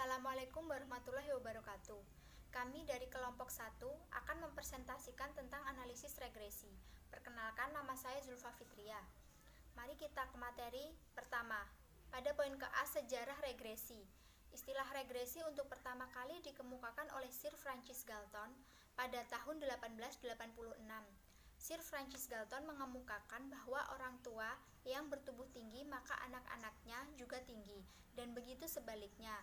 Assalamualaikum warahmatullahi wabarakatuh. Kami dari kelompok 1 akan mempresentasikan tentang analisis regresi. Perkenalkan, nama saya Zulfa Fitria. Mari kita ke materi pertama. Pada poin ke A, sejarah regresi. Istilah regresi untuk pertama kali dikemukakan oleh Sir Francis Galton pada tahun 1886. Sir Francis Galton mengemukakan bahwa orang tua yang bertubuh tinggi maka anak-anaknya juga tinggi, dan begitu sebaliknya.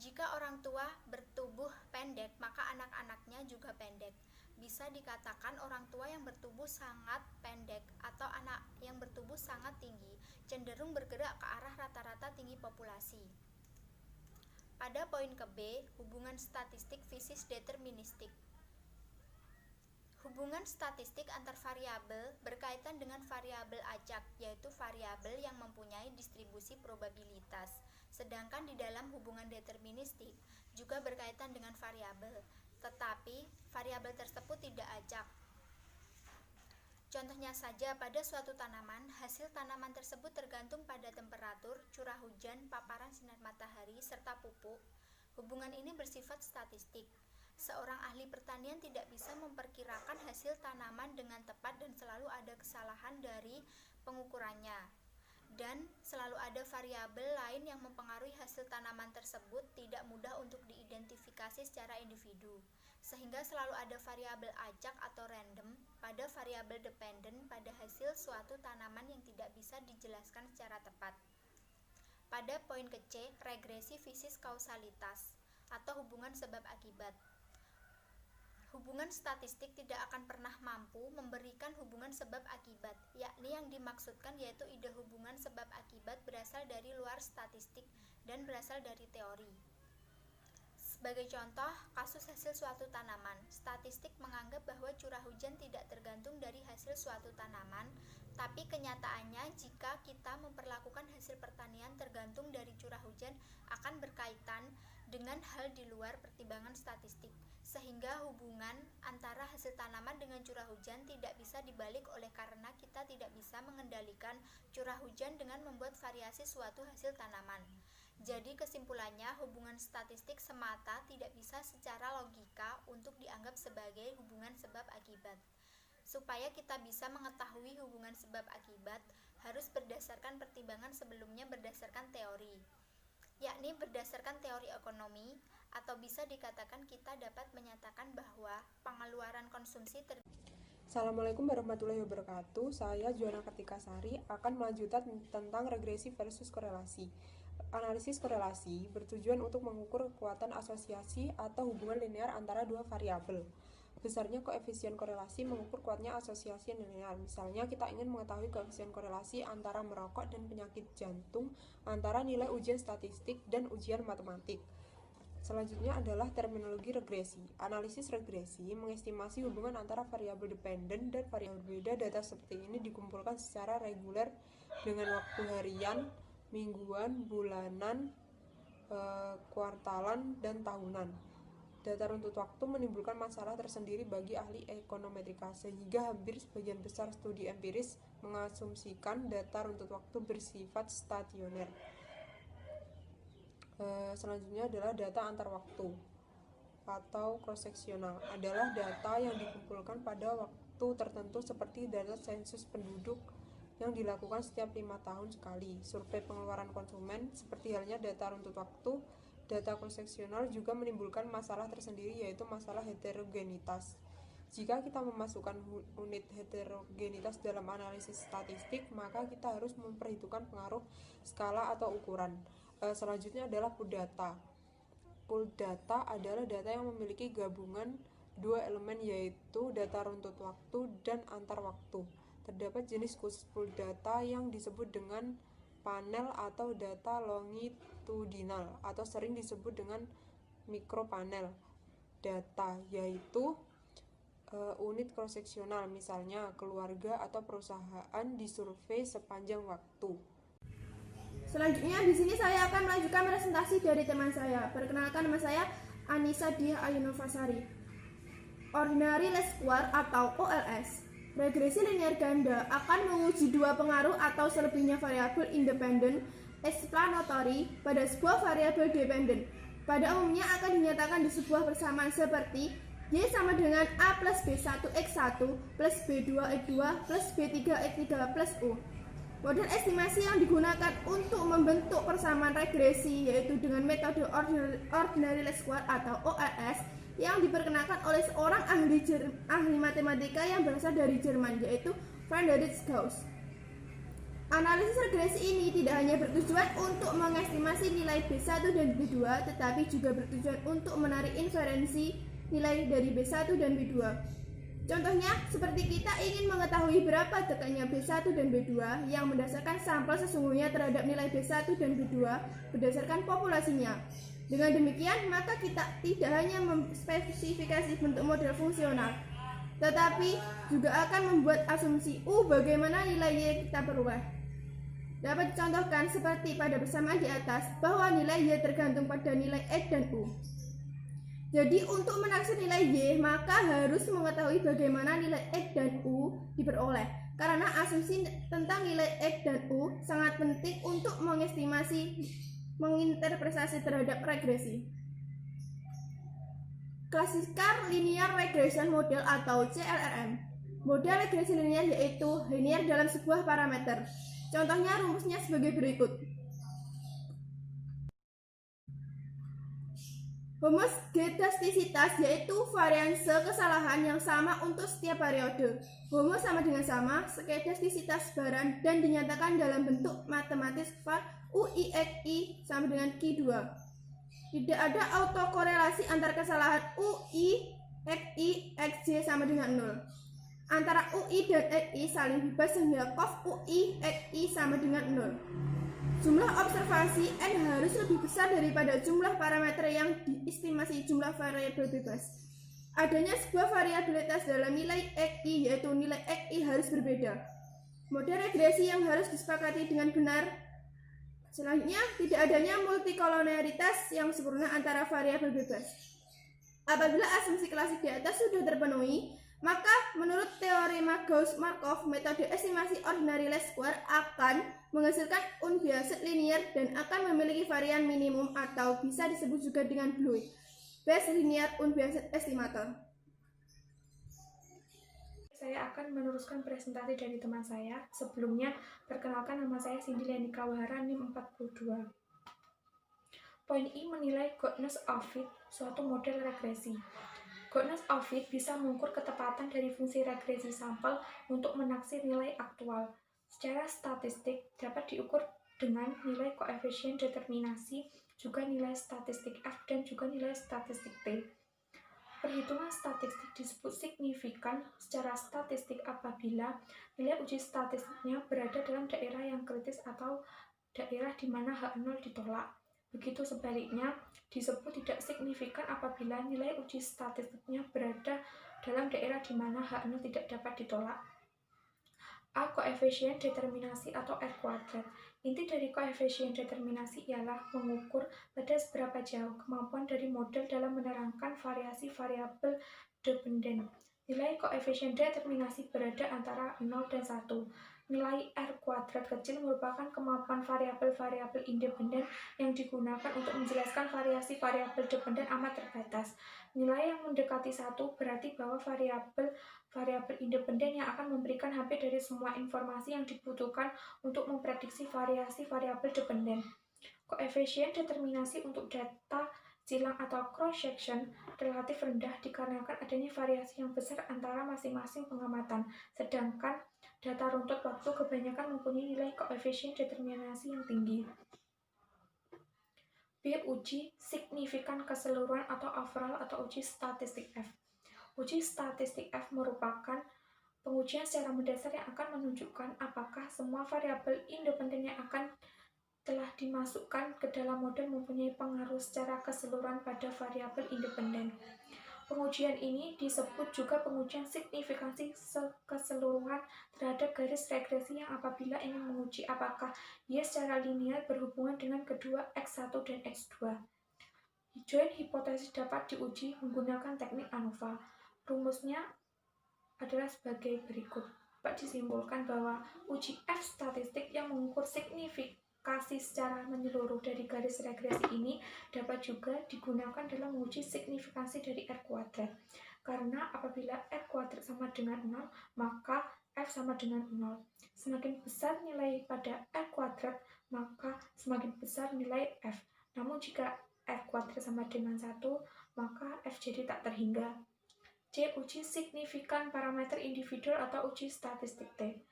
Jika orang tua bertubuh pendek, maka anak-anaknya juga pendek. Bisa dikatakan orang tua yang bertubuh sangat pendek atau anak yang bertubuh sangat tinggi cenderung bergerak ke arah rata-rata tinggi populasi. Pada poin ke B, hubungan statistik fisis deterministik. Hubungan statistik antar variabel berkaitan dengan variabel acak, yaitu variabel yang mempunyai distribusi probabilitas. Sedangkan di dalam hubungan deterministik juga berkaitan dengan variabel, tetapi variabel tersebut tidak acak. Contohnya saja, pada suatu tanaman, hasil tanaman tersebut tergantung pada temperatur, curah hujan, paparan sinar matahari, serta pupuk. Hubungan ini bersifat statistik. Seorang ahli pertanian tidak bisa memperkirakan hasil tanaman dengan tepat dan selalu ada kesalahan dari pengukurannya. Dan selalu ada variabel lain yang mempengaruhi hasil tanaman tersebut, tidak mudah untuk diidentifikasi secara individu. Sehingga selalu ada variabel acak atau random pada variabel dependent pada hasil suatu tanaman yang tidak bisa dijelaskan secara tepat. Pada poin ke C, regresi fisis kausalitas atau hubungan sebab akibat. Hubungan statistik tidak akan pernah mampu memberikan hubungan sebab akibat, yakni yang dimaksudkan yaitu ide hubungan sebab akibat berasal dari luar statistik dan berasal dari teori. Sebagai contoh, kasus hasil suatu tanaman, statistik menganggap bahwa curah hujan tidak tergantung dari hasil suatu tanaman, tapi kenyataannya jika kita memperlakukan hasil pertanian tergantung dari curah hujan akan berkaitan dengan hal di luar pertimbangan statistik, sehingga hubungan antara hasil tanaman dengan curah hujan tidak bisa dibalik oleh karena kita tidak bisa mengendalikan curah hujan dengan membuat variasi suatu hasil tanaman. Jadi kesimpulannya, hubungan statistik semata tidak bisa secara logika untuk dianggap sebagai hubungan sebab akibat. Supaya kita bisa mengetahui hubungan sebab akibat, harus berdasarkan pertimbangan sebelumnya berdasarkan teori, yakni berdasarkan teori ekonomi, atau bisa dikatakan kita dapat menyatakan bahwa pengeluaran konsumsi Assalamualaikum warahmatullahi wabarakatuh. Saya Juana Kartika Sari akan melanjutkan tentang regresi versus korelasi. Analisis korelasi bertujuan untuk mengukur kekuatan asosiasi atau hubungan linear antara dua variabel. Besarnya koefisien korelasi mengukur kuatnya asosiasi linear. Misalnya kita ingin mengetahui koefisien korelasi antara merokok dan penyakit jantung, antara nilai ujian statistik dan ujian matematik. Selanjutnya adalah terminologi regresi. Analisis regresi mengestimasi hubungan antara variabel dependen dan variabel berbeda. Data seperti ini dikumpulkan secara reguler dengan waktu harian, mingguan, bulanan, kuartalan, dan tahunan. Data runtut waktu menimbulkan masalah tersendiri bagi ahli ekonometrika, sehingga hampir sebagian besar studi empiris mengasumsikan data runtut waktu bersifat stasioner. Selanjutnya adalah data antar waktu atau cross-seksional. Adalah data yang dikumpulkan pada waktu tertentu seperti data sensus penduduk yang dilakukan setiap 5 tahun sekali, survei pengeluaran konsumen, seperti halnya data runtut waktu. Data cross-seksional juga menimbulkan masalah tersendiri, yaitu masalah heterogenitas. Jika kita memasukkan unit heterogenitas dalam analisis statistik, maka kita harus memperhitungkan pengaruh skala atau ukuran. Selanjutnya adalah pool data. Pool data adalah data yang memiliki gabungan dua elemen, yaitu data runtut waktu dan antar waktu. Terdapat jenis khusus pool data yang disebut dengan panel atau data longitudinal, atau sering disebut dengan mikropanel data, yaitu unit cross-seksional, misalnya keluarga atau perusahaan disurvei sepanjang waktu. Selanjutnya di sini saya akan melanjutkan presentasi dari teman saya. Perkenalkan, nama saya Anissa Diah Ayunovasari. Ordinary least square atau OLS. Regresi linear ganda akan menguji dua pengaruh atau selebihnya variabel independen explanatory pada sebuah variabel dependen. Pada umumnya akan dinyatakan di sebuah persamaan seperti Y sama dengan A plus B1X1 plus B2X2 plus B3X3 plus U. Model estimasi yang digunakan untuk membentuk persamaan regresi yaitu dengan metode ordinary least square atau OLS yang diperkenalkan oleh seorang ahli matematika yang berasal dari Jerman yaitu Friedrich Gauss. Analisis regresi ini tidak hanya bertujuan untuk mengestimasi nilai B1 dan B2, tetapi juga bertujuan untuk menarik inferensi nilai dari B1 dan B2. Contohnya, seperti kita ingin mengetahui berapa tekannya B1 dan B2 yang mendasarkan sampel sesungguhnya terhadap nilai B1 dan B2 berdasarkan populasinya. Dengan demikian, maka kita tidak hanya memspesifikasi bentuk model fungsional, tetapi juga akan membuat asumsi bagaimana nilai Y kita peroleh. Dapat dicontohkan seperti pada persamaan di atas bahwa nilai Y tergantung pada nilai X dan U. Jadi untuk menaksir nilai Y maka harus mengetahui bagaimana nilai X dan U diperoleh. Karena asumsi tentang nilai X dan U sangat penting untuk menginterpretasi terhadap regresi. Classical Linear Regression Model atau CLRM. Model regresi linear yaitu linear dalam sebuah parameter. Contohnya rumusnya sebagai berikut. Homoscedasticitas yaitu varianse kesalahan yang sama untuk setiap periode. Homo sama dengan sama, skedasticitas barang dan dinyatakan dalam bentuk matematis var UIXI sama dengan Q2. Tidak ada autokorelasi antar kesalahan UI, XI, XJ sama dengan 0. Antara UI dan XI saling bebas sehingga cof UI, XI sama dengan 0. Jumlah observasi N harus lebih besar daripada jumlah parameter yang diestimasi jumlah variabel bebas. Adanya sebuah variabilitas dalam nilai XI yaitu nilai XI harus berbeda. Model regresi yang harus disepakati dengan benar. Selanjutnya, tidak adanya multikolonaritas yang sempurna antara variabel bebas. Apabila asumsi klasik di atas sudah terpenuhi, maka menurut teorema Gauss-Markov, metode estimasi ordinary least square akan menghasilkan unbiased linear dan akan memiliki varian minimum atau bisa disebut juga dengan BLUE, Best Linear Unbiased Estimator. Saya akan meneruskan presentasi dari teman saya. Sebelumnya, perkenalkan nama saya Cindy Leni Kawahara, NIM 42. Poin I menilai goodness of fit suatu model regresi. Goodness of fit bisa mengukur ketepatan dari fungsi regresi sampel untuk menaksir nilai aktual. Secara statistik dapat diukur dengan nilai koefisien determinasi, juga nilai statistik F dan juga nilai statistik T. Perhitungan statistik disebut signifikan secara statistik apabila nilai uji statistiknya berada dalam daerah yang kritis atau daerah di mana H0 ditolak. Begitu sebaliknya, disebut tidak signifikan apabila nilai uji statistiknya berada dalam daerah di mana H0 tidak dapat ditolak. A. Koefisien determinasi atau R kuadrat. Inti dari koefisien determinasi ialah mengukur pada seberapa jauh kemampuan dari model dalam menerangkan variasi variabel dependen. Nilai koefisien determinasi berada antara 0 dan 1. Nilai R kuadrat kecil merupakan kemampuan variabel-variabel independen yang digunakan untuk menjelaskan variasi variabel dependen amat terbatas. Nilai yang mendekati 1 berarti bahwa variabel independen yang akan memberikan hampir dari semua informasi yang dibutuhkan untuk memprediksi variasi variabel dependen. Koefisien determinasi untuk data silang atau cross-section relatif rendah dikarenakan adanya variasi yang besar antara masing-masing pengamatan, sedangkan data runtut waktu kebanyakan mempunyai nilai koefisien determinasi yang tinggi. B. Uji signifikan keseluruhan atau overall atau uji statistik F. Uji statistik F merupakan pengujian secara mendasar yang akan menunjukkan apakah semua variabel independen yang akan telah dimasukkan ke dalam model mempunyai pengaruh secara keseluruhan pada variabel independen. Pengujian ini disebut juga pengujian signifikansi keseluruhan terhadap garis regresi yang apabila ingin menguji apakah Y secara linear berhubungan dengan kedua X1 dan X2. Joint hipotesis dapat diuji menggunakan teknik ANOVA. Rumusnya adalah sebagai berikut. Dapat disimpulkan bahwa uji F statistik yang mengukur aplikasi secara menyeluruh dari garis regresi ini dapat juga digunakan dalam menguji signifikansi dari R kuadrat. Karena apabila R kuadrat sama dengan 0, maka F sama dengan 0. Semakin besar nilai pada R kuadrat, maka semakin besar nilai F. Namun jika R kuadrat sama dengan 1, maka F jadi tak terhingga. C. Uji signifikan parameter individual atau uji statistik T.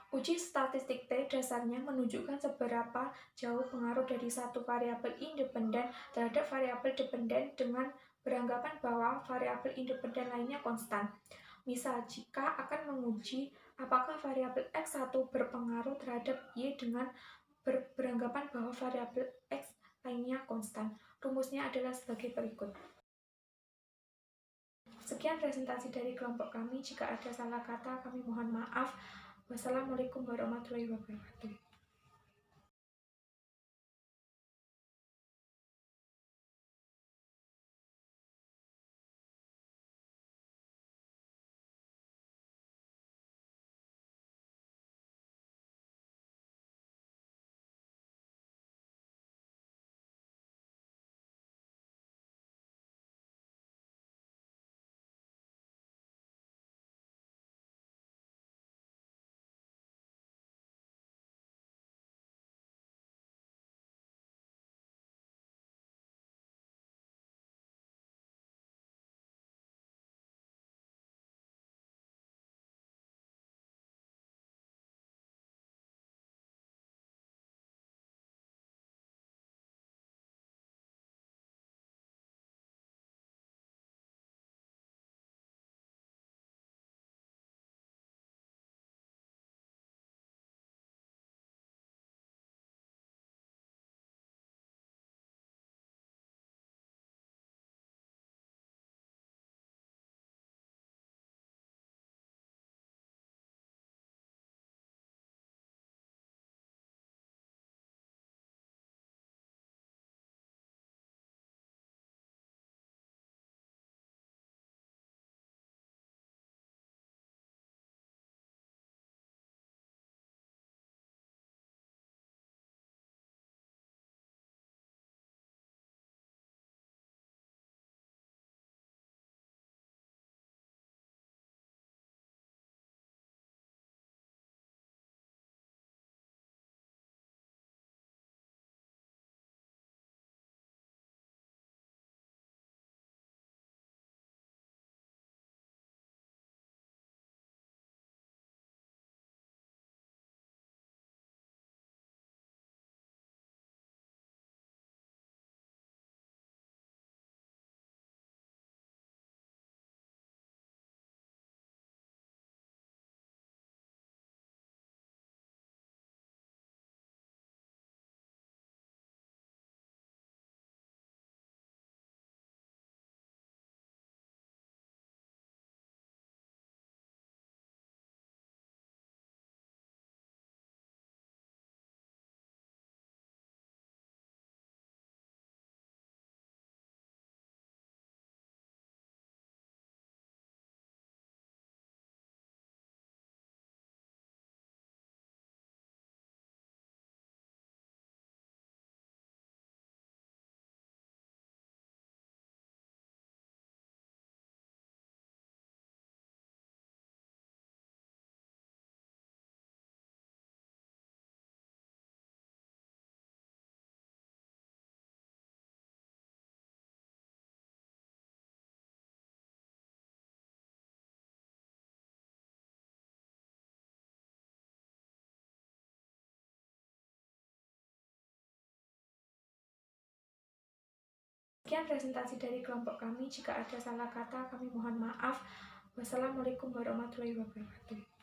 Uji statistik T dasarnya menunjukkan seberapa jauh pengaruh dari satu variabel independen terhadap variabel dependen dengan beranggapan bahwa variabel independen lainnya konstan. Misal, jika akan menguji apakah variabel X1 berpengaruh terhadap Y dengan beranggapan bahwa variabel X lainnya konstan. Rumusnya adalah sebagai berikut. Sekian presentasi dari kelompok kami. Jika ada salah kata, kami mohon maaf. Wassalamualaikum warahmatullahi wabarakatuh. Sekian presentasi dari kelompok kami. Jika ada salah kata, kami mohon maaf. Wassalamualaikum warahmatullahi wabarakatuh.